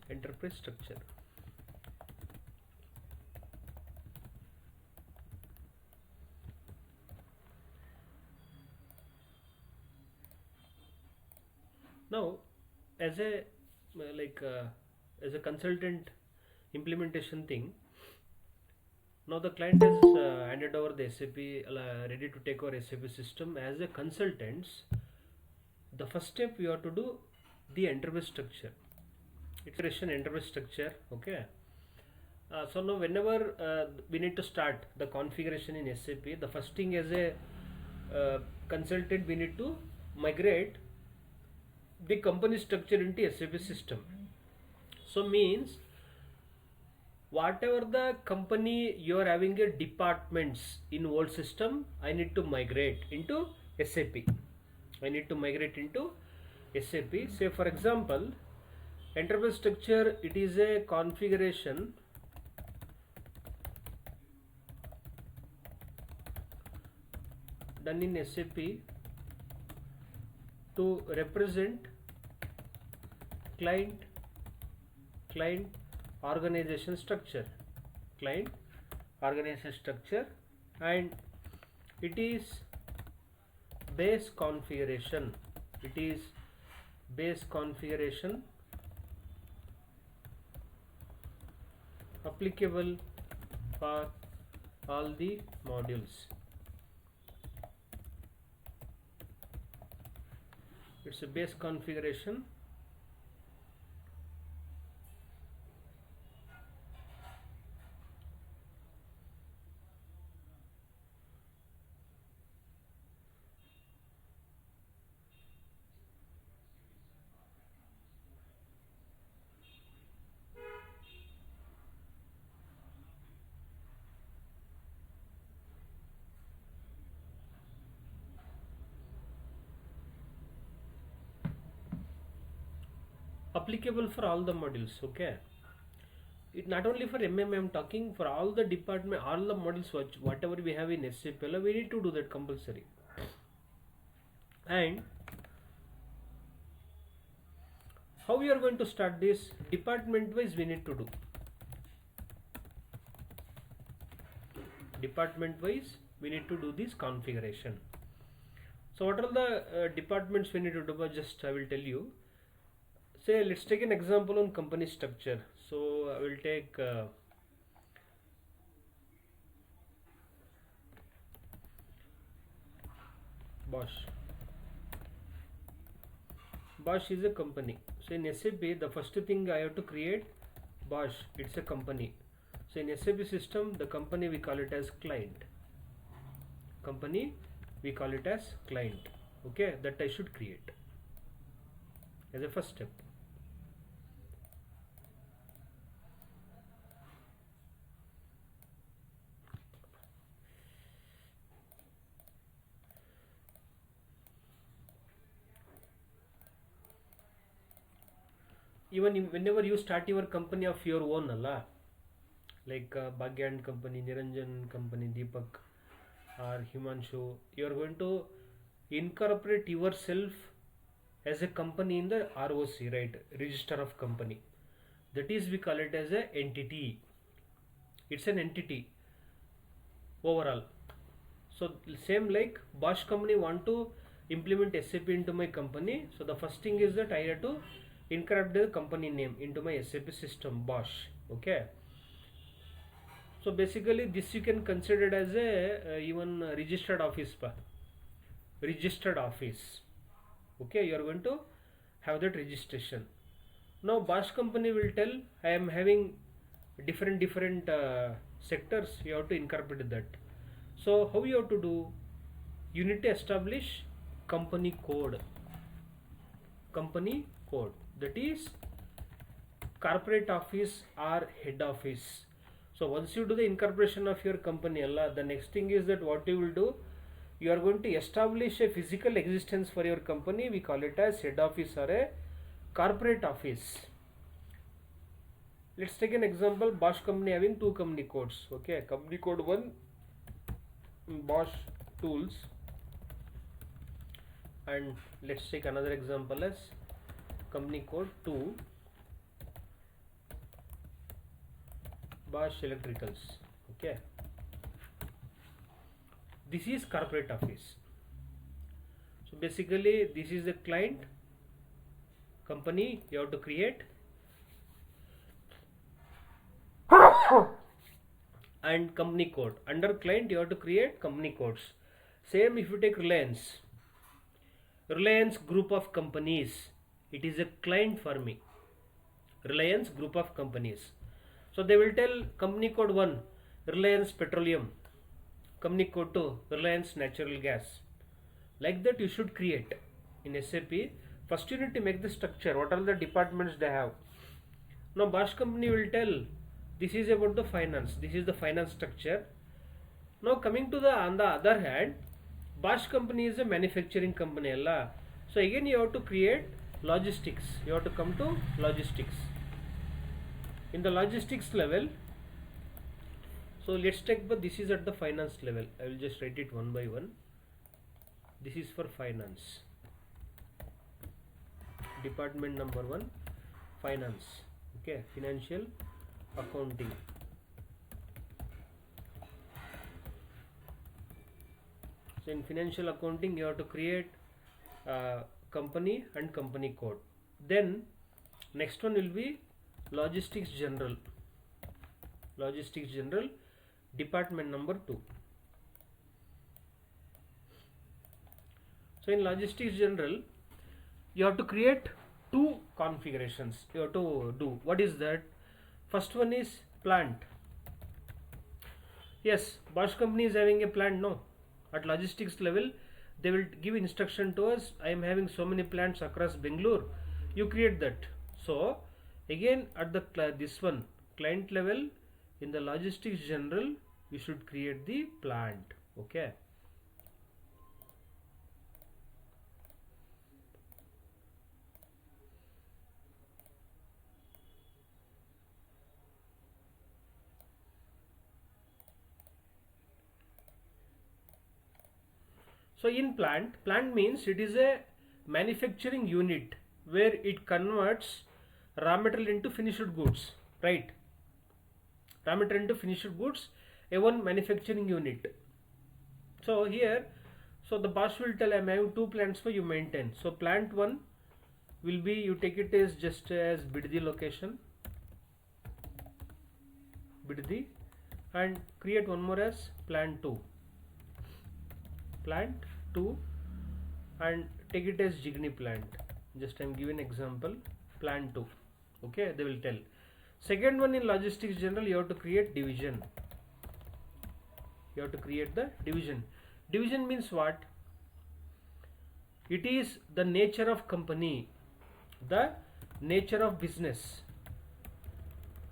enterprise structure. Now, as a as a consultant implementation thing, now the client has handed over the SAP, ready to take over SAP system. As a consultants, the first step you have to do the enterprise structure. It's an enterprise structure. Okay. So now whenever we need to start the configuration in SAP, the first thing as a consultant we need to migrate the company structure into SAP system. So means whatever the company you are having a departments in old system, I need to migrate into SAP. I need to migrate into SAP. Say for example, enterprise structure, it is a configuration done in SAP to represent client organization structure, and it is base configuration. Applicable for all the modules. It's a base configuration. Applicable for all the modules. Okay, it not only for MM, I'm talking for all the department, all the modules, whatever we have in SAP, we need to do that compulsory. And how we are going to start this? Department wise we need to do. This configuration. So what are the departments we need to do? Just I will tell you. Say let's take an example on company structure. So I will take Bosch. Bosch is a company. So in SAP, the first thing I have to create Bosch. It's a company. So in SAP system, the company we call it as client. Okay, that I should create as a first step. Even whenever you start your company of your own, like Bhagya and company, Niranjan company, Deepak or Himanshu, you are going to incorporate yourself as a company in the ROC, right? Register of company. That is, we call it as an entity. It's an entity overall. So same like Bosch company want to implement SAP into my company. So the first thing is that I have to incorporate the company name into my SAP system, Bosch. Okay. So basically this you can consider it as a even registered office. Okay, you are going to have that registration. Now Bosch company will tell I am having different sectors, you have to incorporate that. So how you have to do? You need to establish company code. That is corporate office or head office. So once you do the incorporation of your company, the next thing is that what you will do, you are going to establish a physical existence for your company. We call it as head office or a corporate office. Let's take an example. Bosch company having two company codes. Okay, company code 1 Bosch tools, and let's take another example as company code 2 Bosch Electricals. Okay, this is corporate office. So basically this is the client company you have to create, and company code. Under client you have to create company codes. Same if you take Reliance group of companies, it is a client for me. Reliance group of companies. So they will tell company code 1 Reliance Petroleum, company code 2 Reliance Natural Gas. Like that you should create in SAP. First you need to make the structure, what are the departments they have. Now Bosch company will tell this is about the finance, this is the finance structure. Now coming to the on the other hand, Bosch company is a manufacturing company alla. So again you have to create logistics, you have to come to logistics. In the logistics level, so let's take, but this is at the finance level. I will just write it one by one. This is for finance, department number 1 finance. Okay, financial accounting. So in financial accounting you have to create company and company code. Then next one will be logistics general, department number 2. So in logistics general you have to create 2 configurations you have to do. What is that? First one is plant. Yes, Bosch company is having a plant. No, at logistics level they will give instruction to us, I am having so many plants across Bangalore, you create that. So again at the this one client level, in the logistics general you should create the plant. Okay, so in plant means it is a manufacturing unit where it converts raw material into finished goods, right? Raw material into finished goods, a one manufacturing unit. So here, so the boss will tell, I'm having 2 plants for you maintain. So plant 1 will be, you take it as just as Biddi location, Biddi, and create one more as plant 2, and take it as Jigni plant. Just I'm giving example, plant 2. Okay, they will tell. Second one, in logistics general you have to create division. You have to create the division. Division means what? It is the nature of company, the nature of business.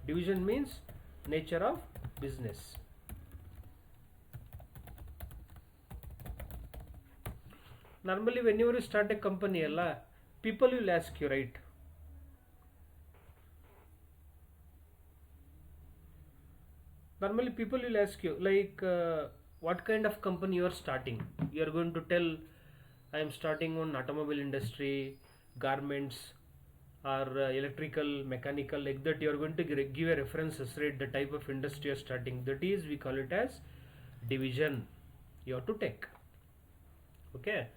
Division means nature of business. Normally whenever you start a company, people will ask you, right? Normally people will ask you like what kind of company you are starting. You are going to tell, I am starting on automobile industry, garments, or electrical, mechanical, like that. You are going to give a references, right? The type of industry you are starting. That is, we call it as division. You have to take. Okay.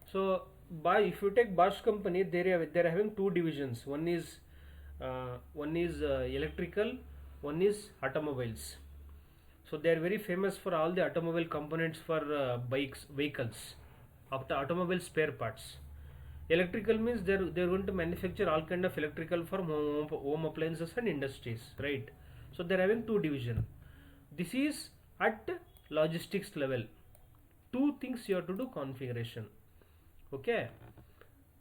So if you take Bosch company, they are having 2 divisions. One is electrical, one is automobiles. So they are very famous for all the automobile components for vehicles, automobile spare parts. Electrical means they're going to manufacture all kind of electrical for home appliances and industries, right? So they're having 2 division. This is at logistics level. 2 things you have to do configuration. Okay.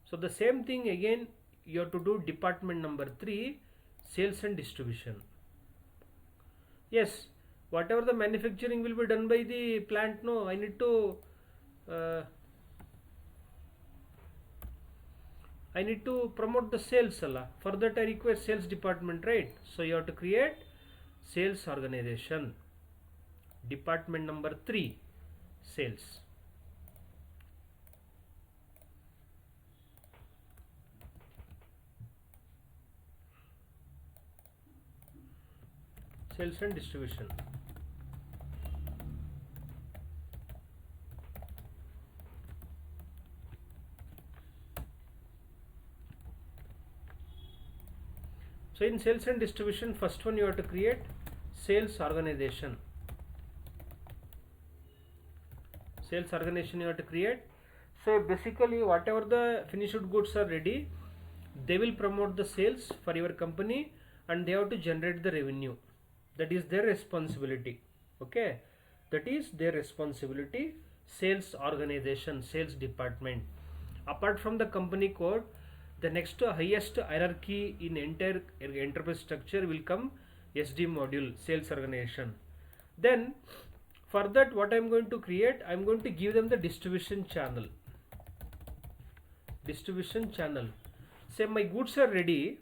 So the same thing again you have to do department number 3, sales and distribution. Yes, whatever the manufacturing will be done by the plant, no, I need to promote the sales. For that I require sales department, right? So you have to create sales organization, department number 3, sales. Sales and distribution. So in sales and distribution, first one you have to create sales organization. Sales organization you have to create. So basically whatever the finished goods are ready, they will promote the sales for your company and they have to generate the revenue. That is their responsibility. Okay, that is their responsibility. Sales organization, sales department. Apart from the company code, the next highest hierarchy in entire enterprise structure will come SD module, sales organization. Then for that what I am going to create, I am going to give them the distribution channel. Distribution channel. Say my goods are ready,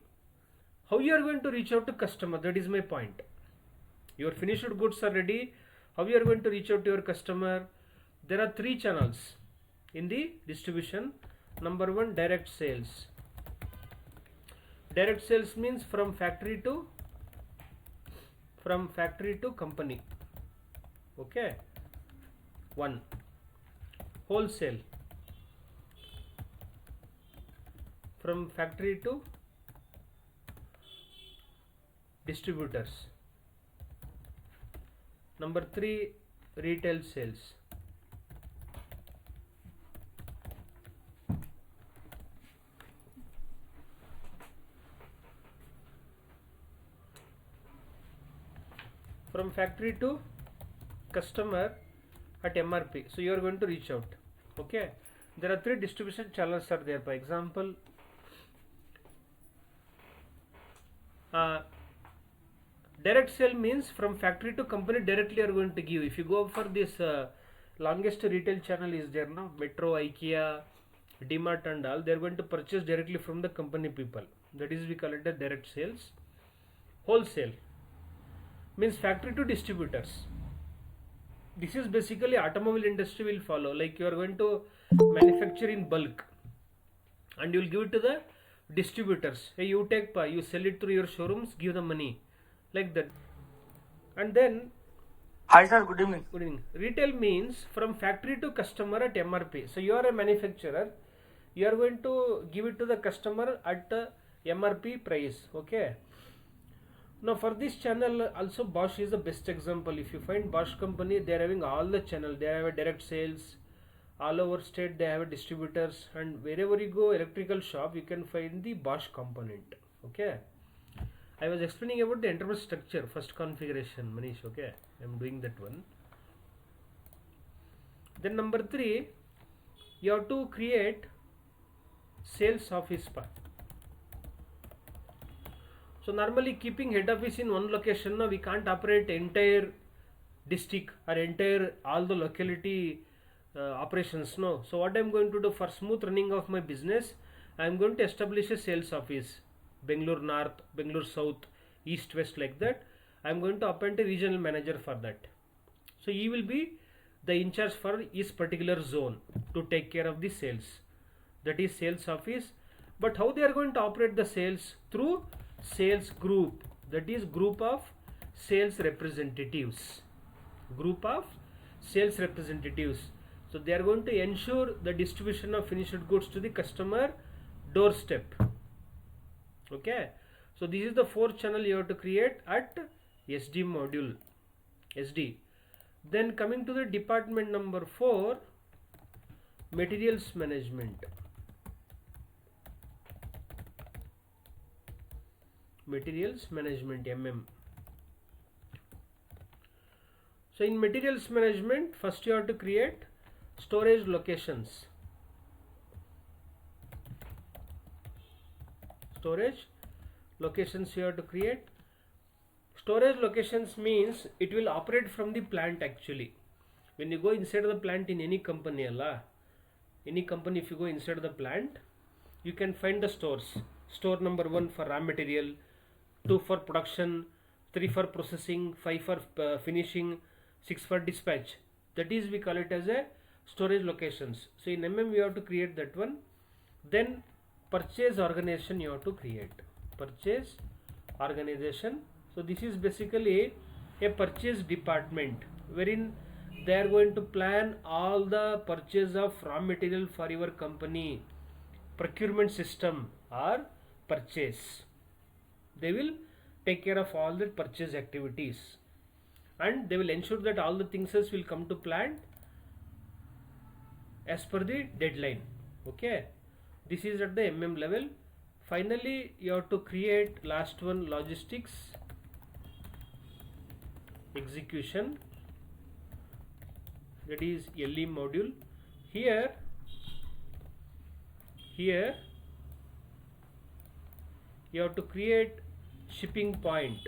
how you are going to reach out to customer? That is my point. Your finished goods are ready, how you are going to reach out to your customer? There are three channels in the distribution. Number one, direct sales. Direct sales means from factory to company. Okay. One. Wholesale. From factory to distributors. Number three, retail sales. From factory to customer at MRP. So you are going to reach out. Okay. There are three distribution channels are there. For example, direct sale means from factory to company directly are going to give. If you go for this longest retail channel is there now, Metro, IKEA, DMart and all, they are going to purchase directly from the company people. That is we call it the direct sales. Wholesale means factory to distributors. This is basically automobile industry will follow. Like you are going to manufacture in bulk and you will give it to the distributors. Hey, you take, you sell it through your showrooms, give the money, like that. And then, hi sir, good evening. Good evening. Retail means from factory to customer at MRP. So you are a manufacturer, you are going to give it to the customer at the MRP price. Okay. Now for this channel also Bosch is the best example. If you find Bosch company, they are having all the channel. They have a direct sales, all over state they have distributors, and wherever you go electrical shop you can find the Bosch component. Okay. I was explaining about the enterprise structure, first configuration, Manish. Okay, I am doing that one. Then number three, you have to create sales office part. So normally keeping head office in one location, no, we can't operate entire district or entire all the locality operations. No. So what I am going to do for smooth running of my business, I am going to establish a sales office, Bangalore North, Bangalore South, East, West, like that. I am going to appoint a regional manager for that. So he will be the in charge for his particular zone to take care of the sales. That is sales office. But how they are going to operate the sales? Through sales group. That is group of sales representatives. Group of sales representatives. So they are going to ensure the distribution of finished goods to the customer doorstep. Okay. So this is the fourth channel you have to create at SD module. SD. Then coming to the department number 4, materials management. Materials management, MM. So in materials management, first you have to create storage locations. Storage locations you have to create. Storage locations means it will operate from the plant actually. When you go inside the plant in any company, if you go inside the plant, you can find the stores. Store number 1 for raw material, 2 for production, 3 for processing, 5 for finishing, 6 for dispatch. That is we call it as a storage locations. So in MM you have to create that one. Then purchase organization you have to create. Purchase organization So this is basically a purchase department wherein they are going to plan all the purchase of raw material for your company, procurement system or purchase. They will take care of all the purchase activities and they will ensure that all the things will come to plan as per the deadline. Okay, this is at the level. Finally you have to create last one, logistics execution, that is LE module. Here you have to create shipping point.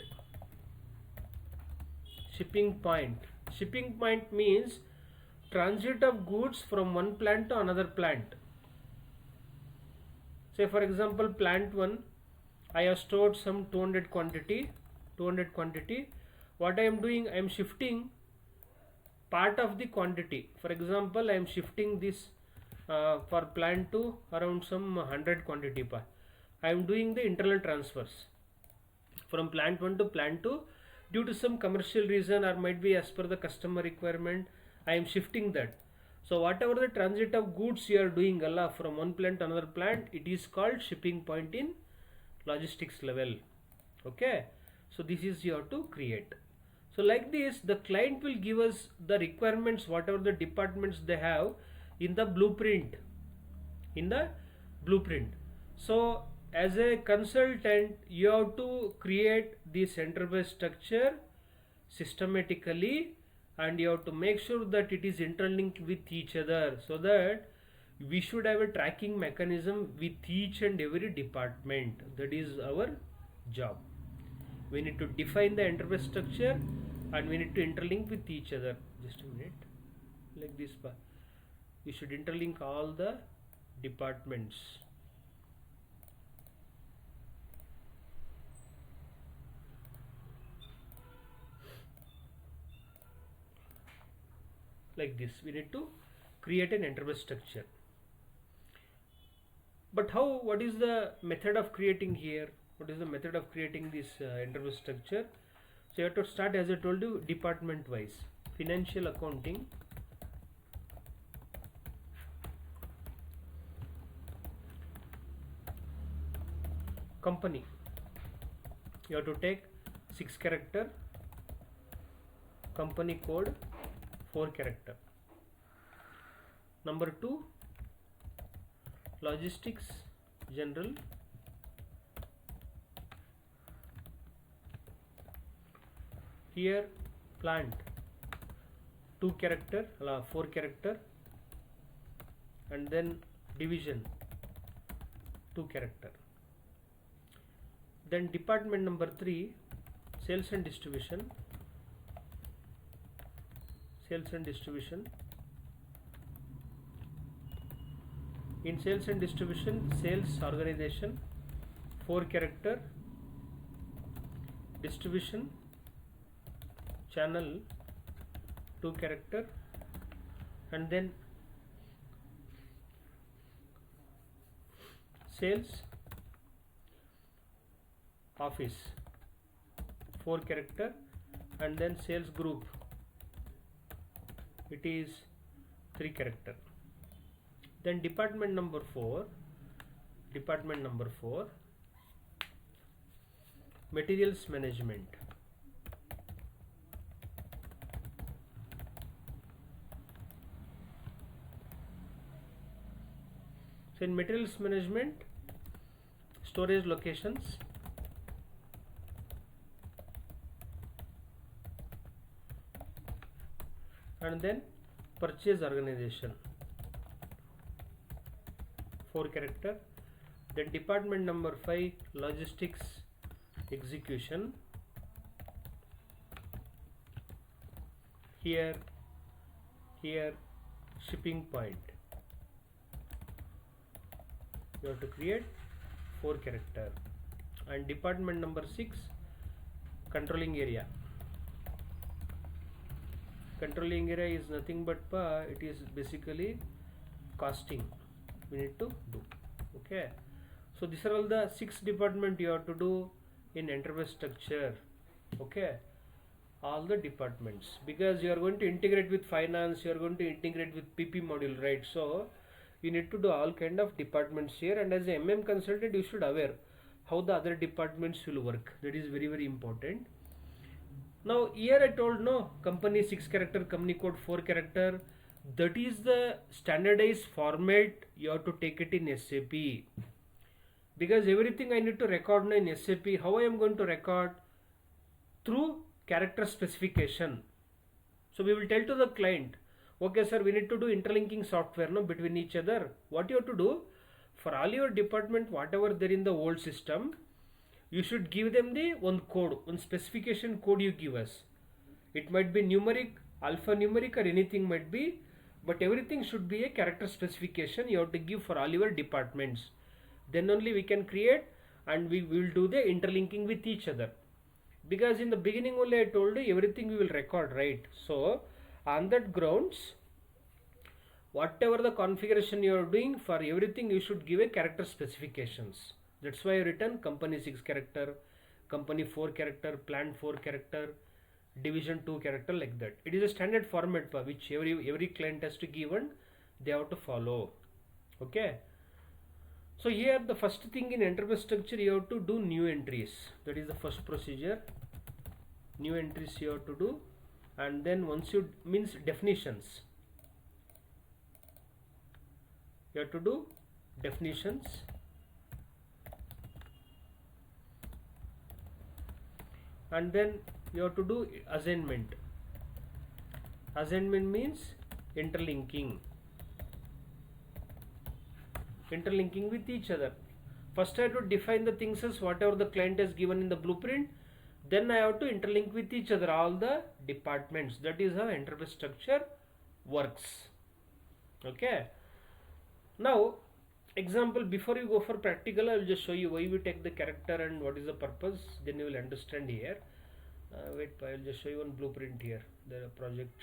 Shipping point means transit of goods from one plant to another plant. Say for example, plant 1, I have stored some 200 quantity. What I am doing, I am shifting part of the quantity. For example, I am shifting this for plant 2 around some 100 quantity. I am doing the internal transfers from plant 1 to plant 2 due to some commercial reason or might be as per the customer requirement. I am shifting that. So whatever the transit of goods you are doing from one plant to another plant, it is called shipping point in logistics level. Okay, so this is you have to create. So like this, the client will give us the requirements, whatever the departments they have in the blueprint. So as a consultant, you have to create this enterprise structure systematically and you have to make sure that it is interlinked with each other, so that we should have a tracking mechanism with each and every department. That is our job. We need to define the enterprise structure and we need to interlink with each other. Just a minute, like this. We should interlink all the departments. Like this, we need to create an enterprise structure. But how? What is the method of creating here? What is the method of creating this enterprise structure? So you have to start, as I told you, department wise. Financial accounting, company, you have to take 6 character, company code 4 character. Number 2, logistics general, here plant 2 character, 4 character, and then division 2 character. Then department number 3, sales and distribution. In sales and distribution, sales organization 4 character, distribution channel 2 character, and then sales office 4 character, and then sales group, it is 3 character. Then department number 4, materials management. So in materials management, storage locations, and then purchase organization 4 character. Then department number 5, logistics execution. Here shipping point, you have to create 4 character. And department number 6, controlling area. Controlling area is nothing but it is basically costing we need to do. Okay, so these are all the 6 department you have to do in enterprise structure. Okay, all the departments, because you are going to integrate with finance, you are going to integrate with PP module, right? So you need to do all kind of departments here, and as a consultant you should aware how the other departments will work. That is very very important. Now here I told no company 6 character, company code 4 character. That is the standardized format you have to take it in SAP, because everything I need to record now in SAP. How I am going to record? Through character specification. So we will tell to the client, okay sir, we need to do interlinking software no between each other. What you have to do for all your department, whatever there in the old system, you should give them the one code, one specification code you give us. It might be numeric, alphanumeric, or anything might be, but everything should be a character specification you have to give for all your departments. Then only we can create, and we will do the interlinking with each other. Because in the beginning only I told you everything we will record, right? So on that grounds, whatever the configuration you are doing, for everything you should give a character specifications. That's why I written company 6 character, company 4 character, plant 4 character, division 2 character, like that. It is a standard format for which every client has to give, and they have to follow. Okay. So here the first thing in enterprise structure, you have to do new entries. That is the first procedure. New entries you have to do, and then once you means definitions, you have to do definitions, and then you have to do assignment. Assignment means interlinking with each other. First I have to define the things as whatever the client has given in the blueprint, then I have to interlink with each other all the departments. That is how enterprise structure works. Okay. Now example, before you go for practical, I will just show you why we take the character and what is the purpose, then you will understand here. Wait, I will just show you one blueprint here, the project.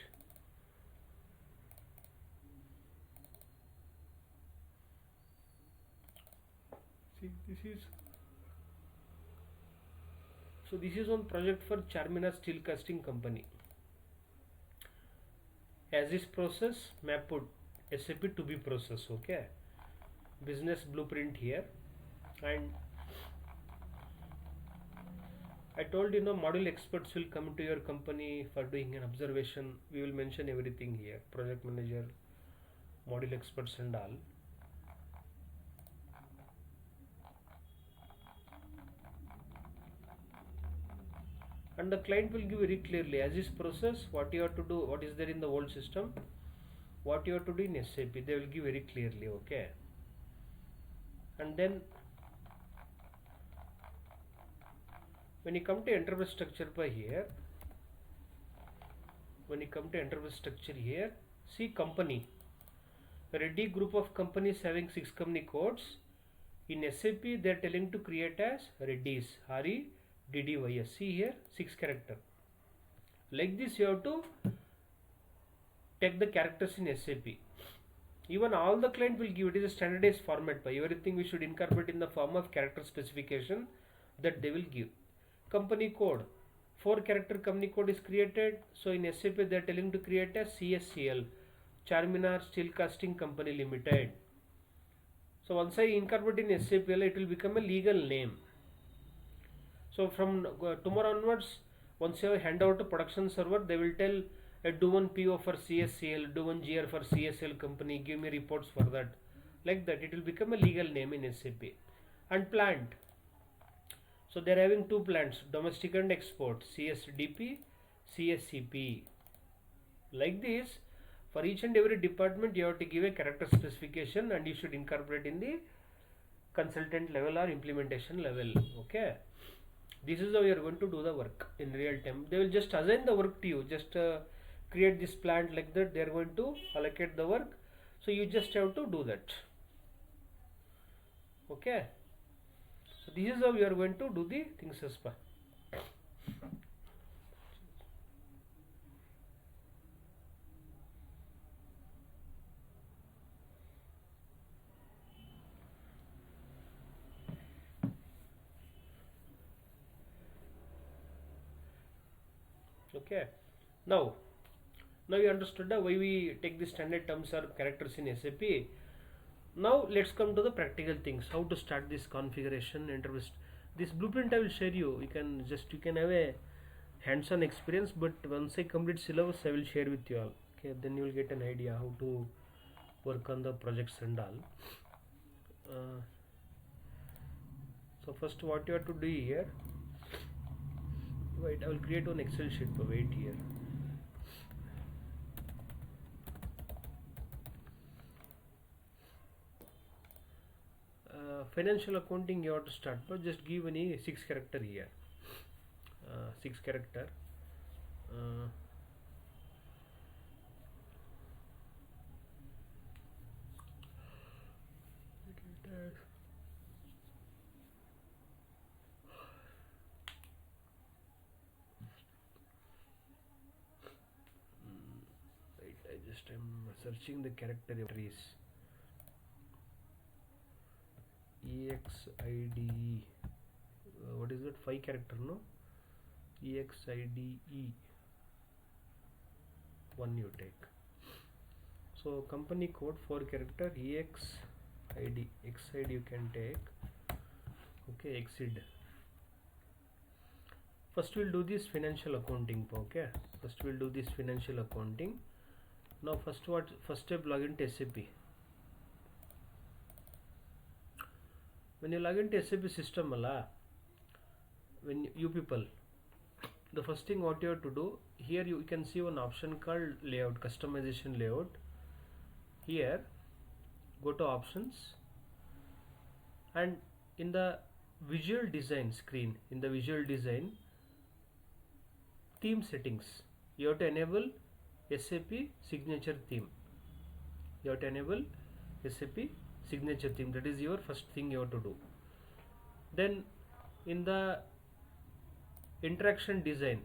See, this is one project for Charminar Steel Casting Company. As is process, map out SAP to be process. Okay, business blueprint here, and I told you, module experts will come to your company for doing an observation. We will mention everything here, project manager, module experts and all. And the client will give very clearly as is process, what you have to do, what is there in the old system, what you have to do in SAP, they will give very clearly. Okay. And then when you come to enterprise structure by here, see company, ready group of companies having 6 company codes. In SAP they are telling to create as Reddy's, REDDYS. See here 6 character. Like this you have to take the characters in SAP. Even all the client will give, it is a standardized format. By everything we should incorporate in the form of character specification that they will give. Company code, 4 character company code is created. So in SAP they are telling to create a CSCL, Charminar Steel Casting Company Limited. So once I incorporate in SAPL, it will become a legal name. So from tomorrow onwards, once you hand out a production server, they will tell do one PO for CSCL, do one GR for CSL company, give me reports for that. Like that, it will become a legal name in SAP. And plant. So they are having 2 plants, domestic and export, CSDP, CSCP. Like this, for each and every department you have to give a character specification, and you should incorporate in the consultant level or implementation level. Okay. This is how you are going to do the work in real time. They will just assign the work to you. Just create this plant like that. They are going to allocate the work. So you just have to do that. Okay. So this is how you are going to do the things as per. Okay, now you understood why we take the standard terms or characters in SAP. Now let's come to the practical things, how to start this configuration interface. This blueprint I will share you. You can have a hands-on experience, but once I complete syllabus I will share with you all. Okay, then you will get an idea how to work on the projects and all. So first what you have to do here, wait, I will create one Excel sheet. Wait here. Financial accounting you have to start, but just give any 6 character here. 6 character. Right, I'm searching the character trees. EXIDE. What is that? 5 character, no? EXIDE. One you take. So company code 4 character EXID. XID you can take. Okay, exceed. First we'll do this financial accounting. Okay. First we'll do this financial accounting. Now first step, log into SAP. When you log into SAP system, when you people, the first thing what you have to do, here you can see one option called layout, customization layout. Here go to options, and in the visual design screen, in the visual design theme settings, you have to enable SAP signature theme. You have to enable SAP signature theme. That is your first thing you have to do. Then in the interaction design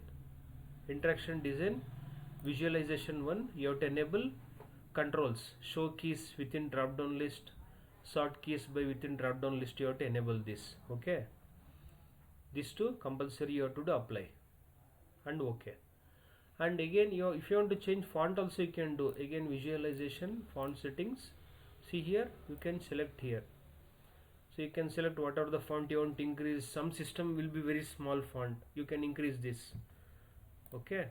visualization 1, you have to enable controls, show keys within drop down list, sort keys by within drop down list. You have to enable this. Okay, these two compulsory you have to do, apply and okay. And again if you want to change font also you can do. Again visualization, font settings, see here you can select here. So you can select whatever the font you want to increase. Some system will be very small font, you can increase this. Okay,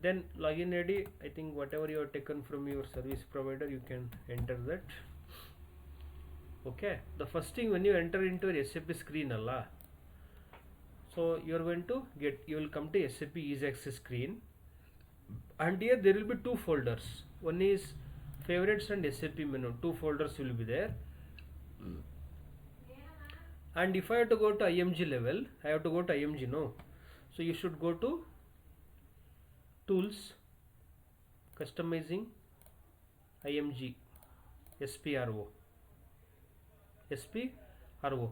then login ID, I think whatever you have taken from your service provider you can enter that. Okay, the first thing when you enter into your SAP screen, so you are going to you will come to SAP Easy Access screen, and here there will be 2 folders. One is favorites and SAP menu. 2 folders will be there. And if I have to go to IMG level, I have to go to IMG, no? So you should go to tools, customizing, IMG, SPRO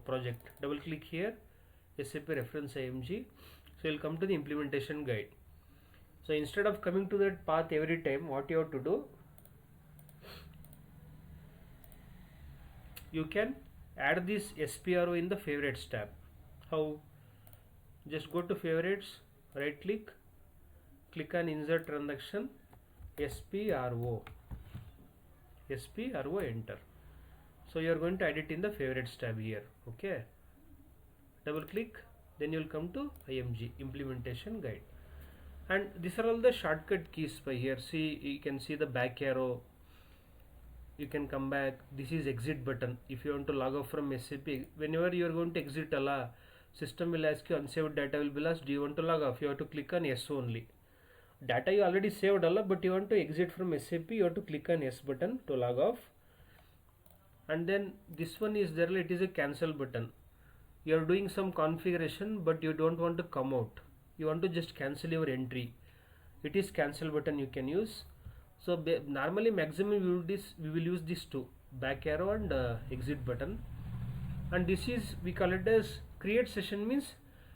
project. Double click here, SAP reference IMG. So you'll come to the implementation guide. So instead of coming to that path every time, what you have to do, you can add this SPRO in the favorites tab. How? Just go to favorites, right click, click on insert transaction, SPRO, enter. So you are going to add it in the favorites tab here. Okay, double click, then you will come to IMG implementation guide, and these are all the shortcut keys by here. See, you can see the back arrow, you can come back. This is exit button. If you want to log off from SAP, whenever you are going to exit, system will ask you unsaved data will be lost, do you want to log off? You have to click on yes only. Data you already saved, but you want to exit from SAP, you have to click on yes button to log off. And then this one is there, it is a cancel button. You are doing some configuration but you don't want to come out, you want to just cancel your entry, it is cancel button you can use. So normally maximum we will use these two, back arrow and exit button. And this is, we call it as create session, means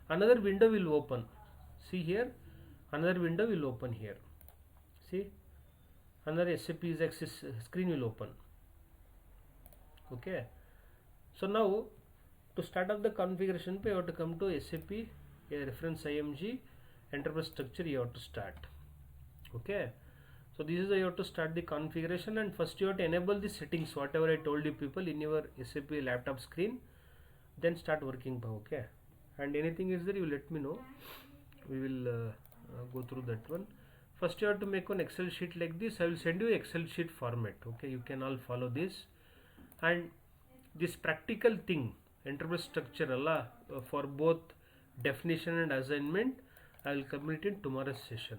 another window will open. See here, another window will open here. See, another SAP Easy Access screen will open. Okay, so now to start up the configuration, we have to come to SAP reference IMG enterprise structure you have to start. Okay, so this is how you have to start the configuration, and first you have to enable the settings whatever I told you people in your SAP laptop screen, then start working. Okay, and anything is there you let me know, we will go through that one. First you have to make one Excel sheet like this. I will send you Excel sheet format. Okay, you can all follow this, and this practical thing enterprise structure Allah, for both definition and assignment I will complete in tomorrow's session.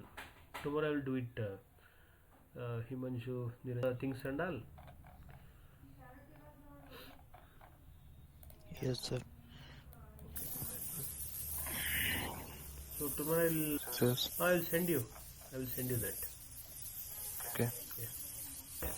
Tomorrow I will do it, Himanshu, things and all. Yes, sir. So tomorrow Yes. I will send you that. Okay. Yeah.